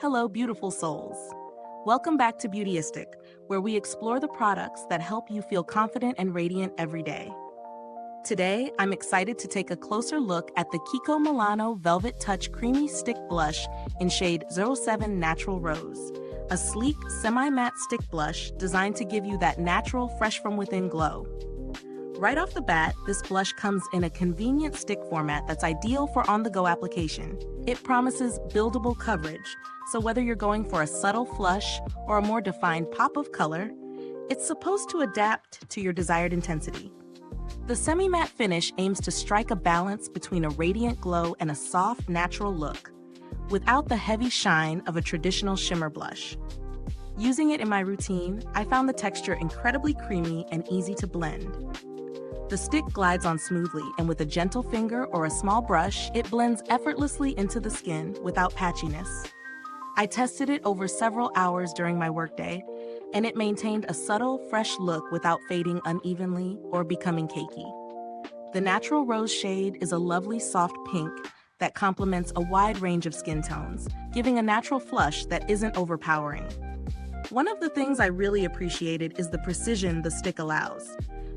Hello, beautiful souls. Welcome back to Beautyistic, where we explore the products that help you feel confident and radiant every day. Today, I'm excited to take a closer look at the KIKO Milano Velvet Touch Creamy Stick Blush in shade 07 Natural Rose, a sleek, semi-matte stick blush designed to give you that natural, fresh-from-within glow. Right off the bat, this blush comes in a convenient stick format that's ideal for on-the-go application. It promises buildable coverage, so whether you're going for a subtle flush or a more defined pop of color, it's supposed to adapt to your desired intensity. The semi-matte finish aims to strike a balance between a radiant glow and a soft, natural look, without the heavy shine of a traditional shimmer blush. Using it in my routine, I found the texture incredibly creamy and easy to blend. The stick glides on smoothly, and with a gentle finger or a small brush, it blends effortlessly into the skin without patchiness. I tested it over several hours during my workday, and it maintained a subtle, fresh look without fading unevenly or becoming cakey. The natural rose shade is a lovely soft pink that complements a wide range of skin tones, giving a natural flush that isn't overpowering. One of the things I really appreciated is the precision the stick allows.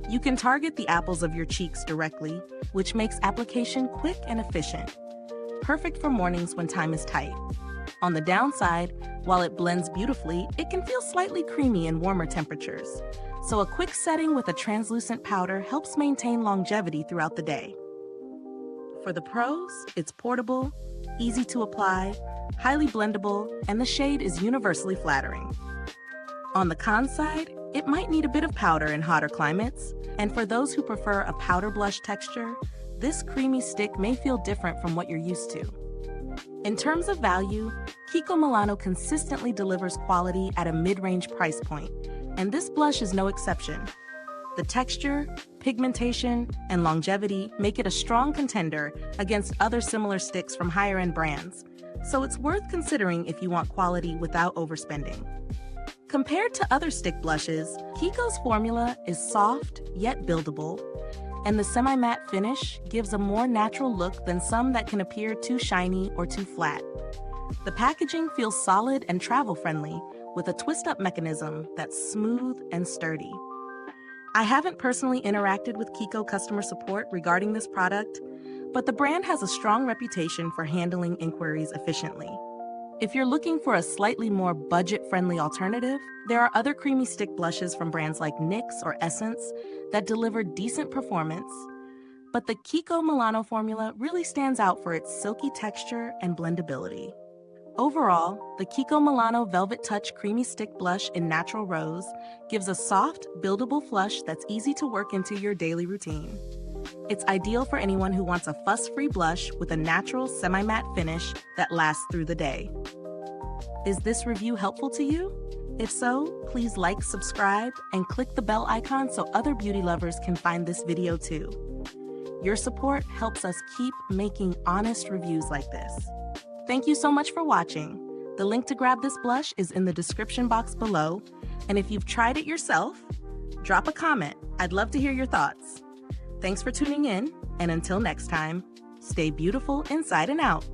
You can target the apples of your cheeks directly, which makes application quick and efficient. Perfect for mornings when time is tight. On the downside, while it blends beautifully, it can feel slightly creamy in warmer temperatures. So a quick setting with a translucent powder helps maintain longevity throughout the day. For the pros, it's portable, easy to apply, highly blendable, and the shade is universally flattering. On the con side, it might need a bit of powder in hotter climates, and for those who prefer a powder blush texture, this creamy stick may feel different from what you're used to. In terms of value, KIKO Milano consistently delivers quality at a mid-range price point, and this blush is no exception. The texture, pigmentation, and longevity make it a strong contender against other similar sticks from higher-end brands, so it's worth considering if you want quality without overspending. Compared to other stick blushes, KIKO's formula is soft yet buildable, and the semi-matte finish gives a more natural look than some that can appear too shiny or too flat. The packaging feels solid and travel-friendly, with a twist-up mechanism that's smooth and sturdy. I haven't personally interacted with KIKO customer support regarding this product, but the brand has a strong reputation for handling inquiries efficiently. If you're looking for a slightly more budget-friendly alternative, there are other creamy stick blushes from brands like NYX or Essence that deliver decent performance, but the KIKO Milano formula really stands out for its silky texture and blendability. Overall, the KIKO Milano Velvet Touch Creamy Stick Blush in Natural Rose gives a soft, buildable flush that's easy to work into your daily routine. It's ideal for anyone who wants a fuss-free blush with a natural semi-matte finish that lasts through the day. Is this review helpful to you? If so, please like, subscribe, and click the bell icon so other beauty lovers can find this video too. Your support helps us keep making honest reviews like this. Thank you so much for watching. The link to grab this blush is in the description box below, and if you've tried it yourself, drop a comment. I'd love to hear your thoughts. Thanks for tuning in, and until next time, stay beautiful inside and out.